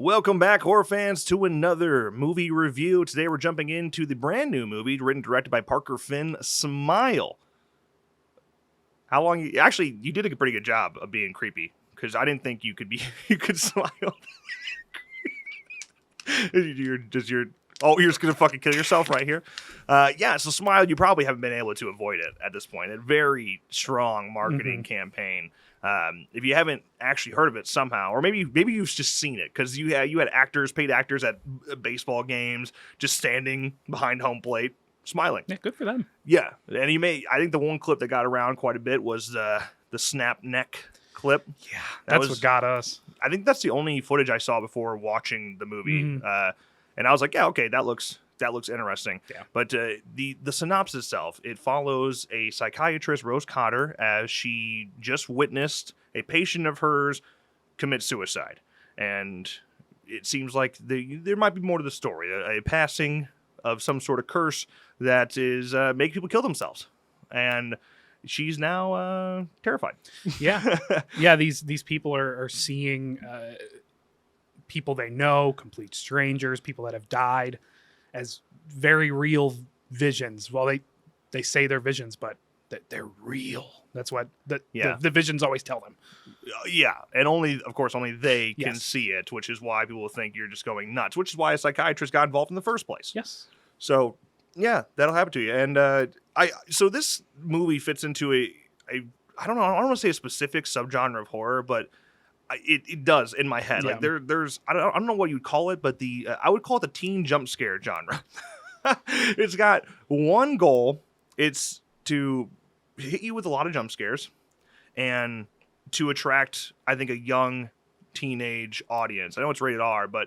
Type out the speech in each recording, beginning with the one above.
Welcome back, horror fans, to another movie review. Today we're jumping into the brand new movie written and directed by Parker Finn, Smile. How long? You did a pretty good job of being creepy, because I didn't think you could smile. you're just gonna fucking kill yourself right here. So Smile, you probably haven't been able to avoid it at this point. A very strong marketing campaign. If you haven't actually heard of it somehow, or maybe you've just seen it because you had paid actors at baseball games just standing behind home plate smiling. Yeah, good for them. Yeah, and I think the one clip that got around quite a bit was the snap neck clip. Yeah, that's what got us. I think that's the only footage I saw before watching the movie, and I was like, yeah, okay, that looks interesting. Yeah. But the synopsis itself, it follows a psychiatrist, Rose Cotter, as she just witnessed a patient of hers commit suicide. And it seems like there might be more to the story, a passing of some sort of curse that is making people kill themselves. And she's now terrified. Yeah. Yeah, these people are seeing people they know, complete strangers, people that have died, as very real visions. Well, they say they're visions, but they're real. That's what the visions always tell them. Yeah, and only they can see it, which is why people think you're just going nuts, which is why a psychiatrist got involved in the first place. Yes. So, yeah, that'll happen to you. And so this movie fits into I don't want to say a specific subgenre of horror, but it does in my head. Yeah. Like there's I don't know what you'd call it, but I would call it the teen jump scare genre. It's got one goal. It's to hit you with a lot of jump scares and to attract, I think, a young teenage audience. I know it's rated R, but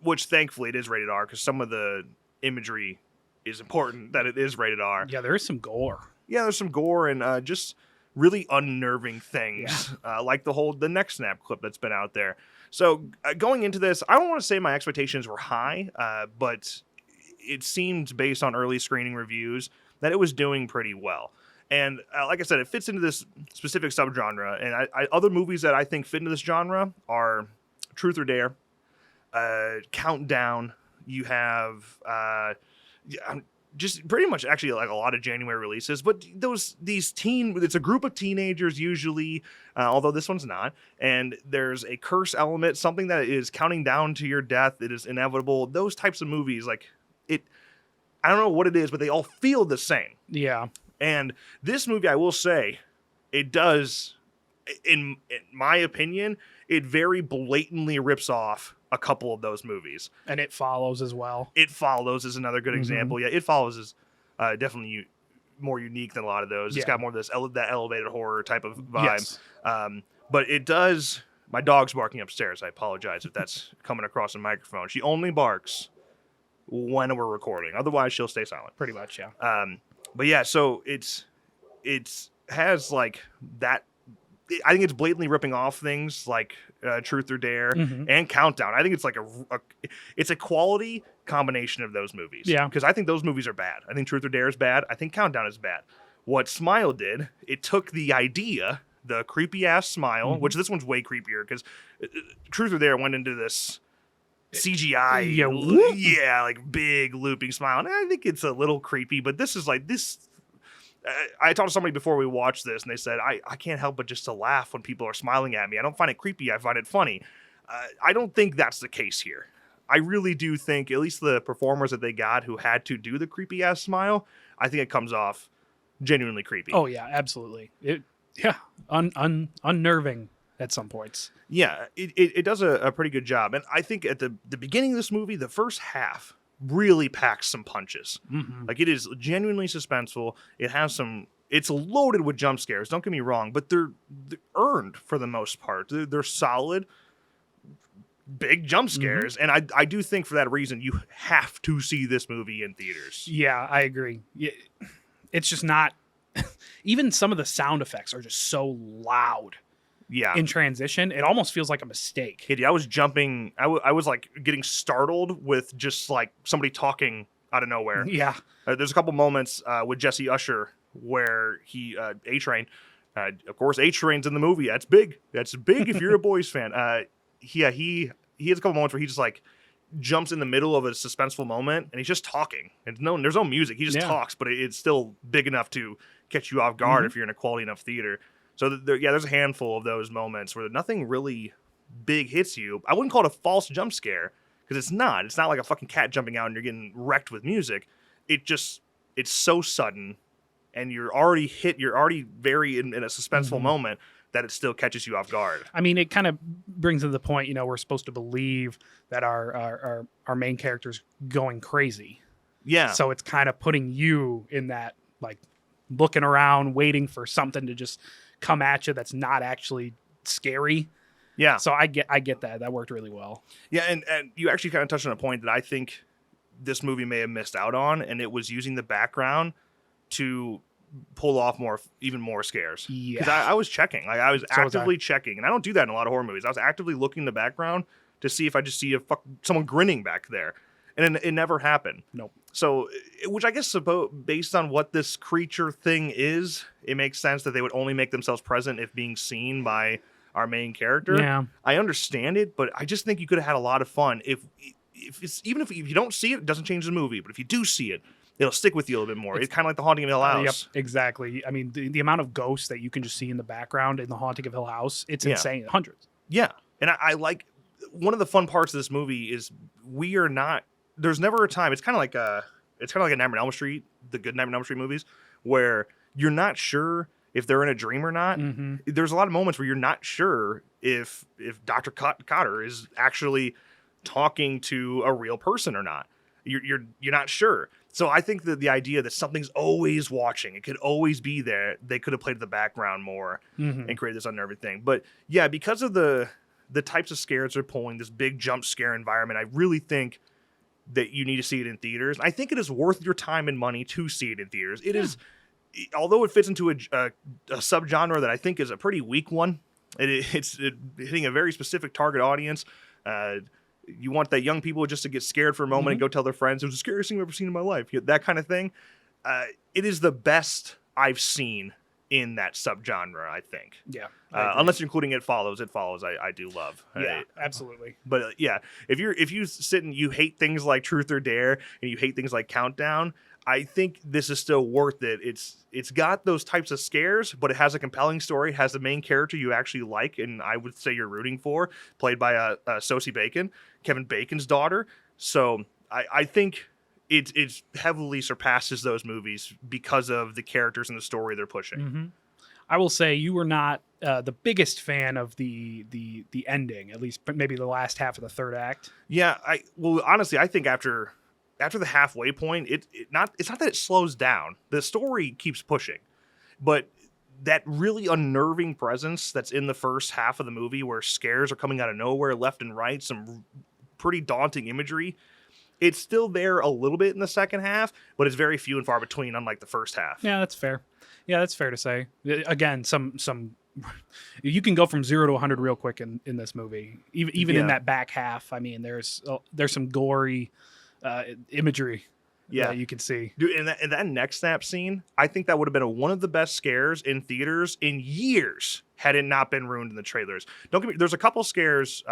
which thankfully it is rated R because some of the imagery is important that it is rated R. Yeah, there is some gore. Yeah, there's some gore and just really unnerving things, like the neck snap clip that's been out there. So going into this, I don't want to say my expectations were high, but it seemed based on early screening reviews that it was doing pretty well. And like I said, it fits into this specific subgenre. And other movies that I think fit into this genre are Truth or Dare, Countdown. You have just pretty much actually like a lot of January releases, but it's a group of teenagers usually, although this one's not, and there's a curse element, something that is counting down to your death. It is inevitable. Those types of movies, I don't know what it is, but they all feel the same. Yeah. And this movie, I will say, it does, in my opinion, it very blatantly rips off a couple of those movies. And It Follows as well. It Follows is another good example. Yeah, It Follows is definitely more unique than a lot of those. It's got more of this that elevated horror type of vibe. Yes. But it does... My dog's barking upstairs. I apologize if that's coming across the microphone. She only barks when we're recording. Otherwise, she'll stay silent. Pretty much, yeah. But yeah, so it has like that... I think it's blatantly ripping off things like Truth or Dare and Countdown. I think it's like it's a quality combination of those movies. Yeah. Because I think those movies are bad. I think Truth or Dare is bad. I think Countdown is bad. What Smile did, it took the idea, the creepy ass smile, which this one's way creepier because Truth or Dare went into this CGI, like big looping smile. And I think it's a little creepy, but this is like this. I talked to somebody before we watched this, and they said, I can't help but just to laugh when people are smiling at me. I don't find it creepy. I find it funny. I don't think that's the case here. I really do think, at least the performers that they got who had to do the creepy-ass smile, I think it comes off genuinely creepy. Oh, yeah, absolutely. Unnerving at some points. Yeah, it does a pretty good job. And I think at the beginning of this movie, the first half really packs some punches. Like, it is genuinely suspenseful. It's loaded with jump scares, don't get me wrong, but they're earned for the most part. They're solid, big jump scares. And I do think for that reason, you have to see this movie in theaters. Yeah, I agree. It's just not... Even some of the sound effects are just so loud. Yeah. In transition, it almost feels like a mistake. I was jumping. I was like getting startled with just like somebody talking out of nowhere. Yeah. There's a couple moments with Jesse Usher where he A-Train. Of course, A-Train's in the movie. That's big. That's big if you're a Boys fan. He he has a couple moments where he just like jumps in the middle of a suspenseful moment and he's just talking. And there's no music. He just talks, but it's still big enough to catch you off guard if you're in a quality enough theater. So there's a handful of those moments where nothing really big hits you. I wouldn't call it a false jump scare because it's not. It's not like a fucking cat jumping out and you're getting wrecked with music. It's so sudden and you're already very in a suspenseful moment that it still catches you off guard. I mean, it kind of brings to the point, we're supposed to believe that our main character's going crazy. Yeah. So it's kind of putting you in that, like, looking around, waiting for something to just come at you that's not actually scary. Yeah. So I get that. That worked really well. Yeah, and you actually kind of touched on a point that I think this movie may have missed out on, and it was using the background to pull off even more scares. Yeah. Because I was checking. Like, I was actively checking, and I don't do that in a lot of horror movies. I was actively looking in the background to see if I just see someone grinning back there. And it never happened. Nope. So, which I guess based on what this creature thing is, it makes sense that they would only make themselves present if being seen by our main character. Yeah. I understand it, but I just think you could have had a lot of fun if if you don't see it, it doesn't change the movie. But if you do see it, it'll stick with you a little bit more. It's kind of like The Haunting of Hill House. Yep, exactly. I mean, the amount of ghosts that you can just see in the background in The Haunting of Hill House, it's insane. Hundreds. Yeah. And I like, one of the fun parts of this movie is there's never a time, it's kind of like a Nightmare on Elm Street, the good Nightmare on Elm Street movies, where you're not sure if they're in a dream or not. Mm-hmm. There's a lot of moments where you're not sure if Dr. Cotter is actually talking to a real person or not. You're not sure. So I think that the idea that something's always watching, it could always be there, they could have played the background more and created this unnerving thing. But yeah, because of the types of scares they're pulling, this big jump scare environment, I really think that you need to see it in theaters. I think it is worth your time and money to see it in theaters. It is, although it fits into a subgenre that I think is a pretty weak one. It's hitting a very specific target audience. You want that young people just to get scared for a moment and go tell their friends, it was the scariest thing I've ever seen in my life. That kind of thing. It is the best I've seen in that subgenre, I think. Yeah. Unless you're including It Follows. It Follows I do love. Yeah, absolutely. But yeah, if you sit and you hate things like Truth or Dare and you hate things like Countdown, I think this is still worth it. It's got those types of scares, but it has a compelling story, has the main character you actually like, and I would say you're rooting for, played by Sosie Bacon, Kevin Bacon's daughter. So I think it heavily surpasses those movies because of the characters and the story they're pushing. Mm-hmm. I will say you were not the biggest fan of the ending, at least maybe the last half of the third act. Yeah, honestly, I think after the halfway point, it's not that it slows down. The story keeps pushing, but that really unnerving presence that's in the first half of the movie, where scares are coming out of nowhere, left and right, some pretty daunting imagery, it's still there a little bit in the second half, but it's very few and far between, unlike the first half. Yeah, that's fair. Yeah, that's fair to say. Again, some you can go from 0 to 100 real quick in this movie. Even in that back half, I mean, there's some gory imagery that you can see. Dude, in that neck snap scene, I think that would have been one of the best scares in theaters in years had it not been ruined in the trailers. Don't get me, there's a couple scares,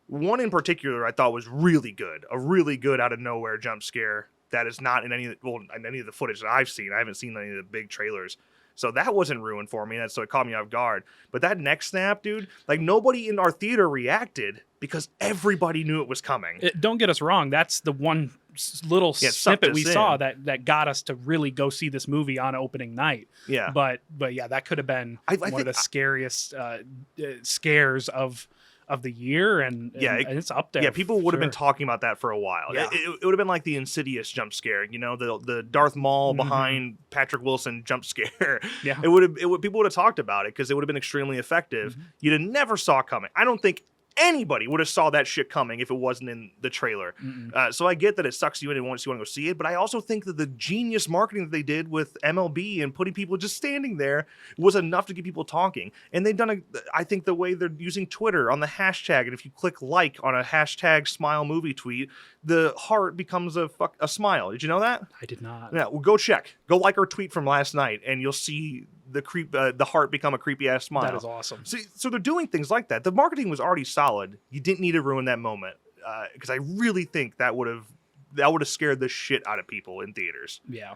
one in particular I thought was really good, a really good out of nowhere jump scare that is not in any of the footage that I've seen. I haven't seen any of the big trailers. So that wasn't ruined for me, so it caught me off guard. But that neck snap, dude, like nobody in our theater reacted because everybody knew it was coming. Don't get us wrong. That's the one little snippet we saw that got us to really go see this movie on opening night. Yeah. But yeah, that could have been one of the scariest scares of the year, and it's up there. Yeah, people would have been talking about that for a while. Yeah. It would have been like the Insidious jump scare, the Darth Maul behind Patrick Wilson jump scare. Yeah. People would have talked about it because it would have been extremely effective. You'd have never saw coming. I don't think anybody would have saw that shit coming if it wasn't in the trailer. So I get that it sucks you in and wants you want to go see it, but I also think that the genius marketing that they did with MLB and putting people just standing there was enough to get people talking. And they've done I think the way they're using Twitter on the hashtag, and if you click like on a hashtag smile movie tweet, the heart becomes a smile. Did you know that? I did not. Yeah, well, go check. Go like our tweet from last night, and you'll see the heart become a creepy ass smile. That is awesome. So they're doing things like that. The marketing was already solid. You didn't need to ruin that moment because I really think that would have scared the shit out of people in theaters. Yeah,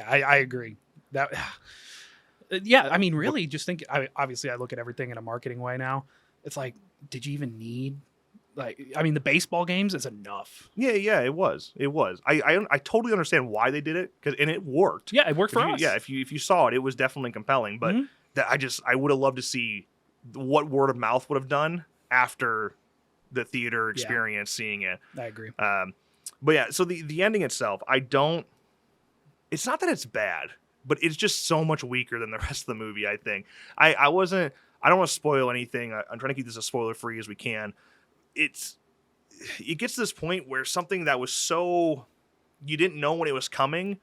I agree. That, yeah, I mean, really, just think. Obviously, I look at everything in a marketing way now. It's like, did you even need? Like, I mean, the baseball games is enough. Yeah, it was. I totally understand why they did it and it worked. Yeah, it worked for us. Yeah, if you saw it, it was definitely compelling. But that I would have loved to see what word of mouth would have done after the theater experience, seeing it. I agree. But yeah, so the ending itself, it's not that it's bad, but it's just so much weaker than the rest of the movie, I think. I don't want to spoil anything. I'm trying to keep this as spoiler free as we can. It gets to this point where something that was so you didn't know when it was coming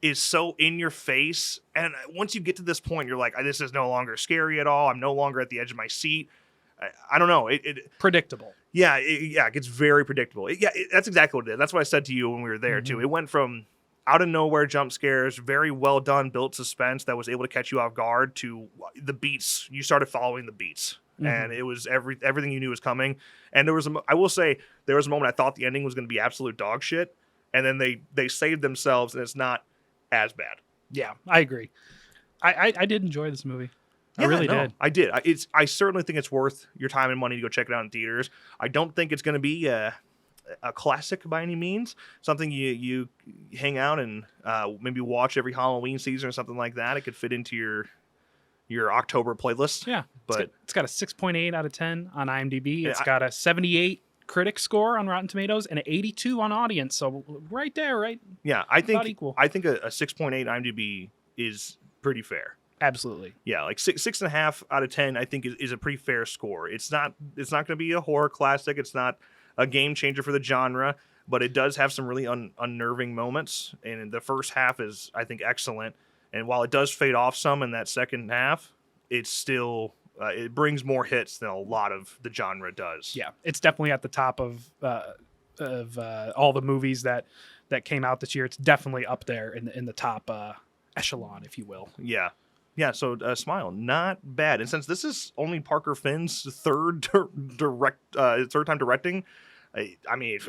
is so in your face, and once you get to this point, you're like, this is no longer scary at all. I'm no longer at the edge of my seat. I don't know. Predictable. Yeah, it gets very predictable. That's exactly what it is. That's what I said to you when we were there too. It went from out of nowhere jump scares, very well done, built suspense that was able to catch you off guard, to the beats. You started following the beats. And it was everything you knew was coming. And I will say there was a moment I thought the ending was going to be absolute dog shit, and then they saved themselves, and it's not as bad. Yeah, I agree. I did enjoy this movie. I really did. I did. I certainly think it's worth your time and money to go check it out in theaters. I don't think it's going to be a classic by any means. Something you hang out and maybe watch every Halloween season or something like that. It could fit into your October playlist. Yeah. But it's got a 6.8 out of 10 on IMDb. It's got a 78 critic score on Rotten Tomatoes and an 82 on audience. So right there, right? Yeah, I think about equal. I think a 6.8 IMDb is pretty fair. Absolutely. Yeah, like 6.5 out of 10 I think is a pretty fair score. It's not going to be a horror classic. It's not a game changer for the genre, but it does have some really unnerving moments, and the first half is, I think, excellent. And while it does fade off some in that second half, it's still it brings more hits than a lot of the genre does. Yeah, it's definitely at the top of all the movies that came out this year. It's definitely up there in the top echelon, if you will. Yeah. So Smile, not bad. And since this is only Parker Finn's third time directing, I mean,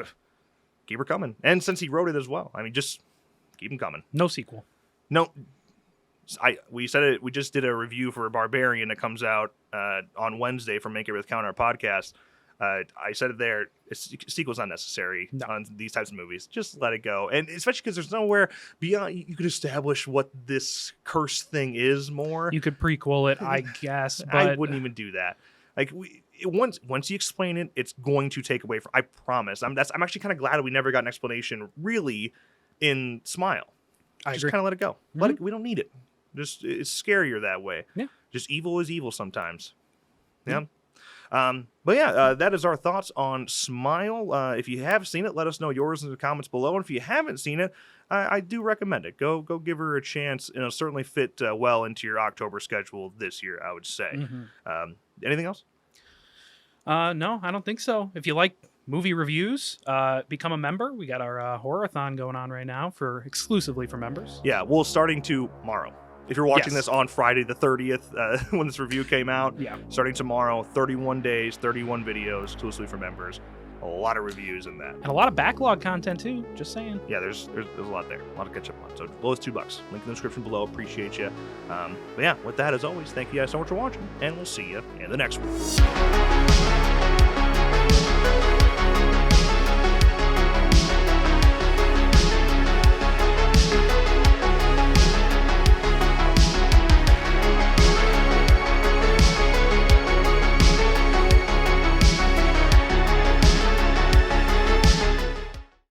keep her coming. And since he wrote it as well, I mean, just keep him coming. No sequel. No. We said it. We just did a review for Barbarian that comes out on Wednesday for Make It With Counter podcast. I said it there. Sequel's not necessary on these types of movies. Just let it go, and especially because there's nowhere beyond you could establish what this curse thing is more. You could prequel it, I guess, but I wouldn't even do that. Like once you explain it, it's going to take away from. I promise. I'm actually kind of glad we never got an explanation really in Smile. Just kind of let it go. We don't need it. Just it's scarier that way. Yeah. Just evil is evil sometimes. Yeah. But yeah, that is our thoughts on Smile. If you have seen it, let us know yours in the comments below. And if you haven't seen it, I do recommend it. Go give her a chance. It'll certainly fit well into your October schedule this year, I would say. Anything else? No, I don't think so. If you like movie reviews, become a member. We got our horror-a-thon going on right now exclusively for members. Yeah, well, starting tomorrow. If you're watching this on Friday the 30th, when this review came out, starting tomorrow, 31 days, 31 videos exclusively for members. A lot of reviews in that. And a lot of backlog content, too. Just saying. Yeah, there's a lot there. A lot to catch up on. So below is $2. Link in the description below. Appreciate you. But yeah, with that, as always, thank you guys so much for watching, and we'll see you in the next one.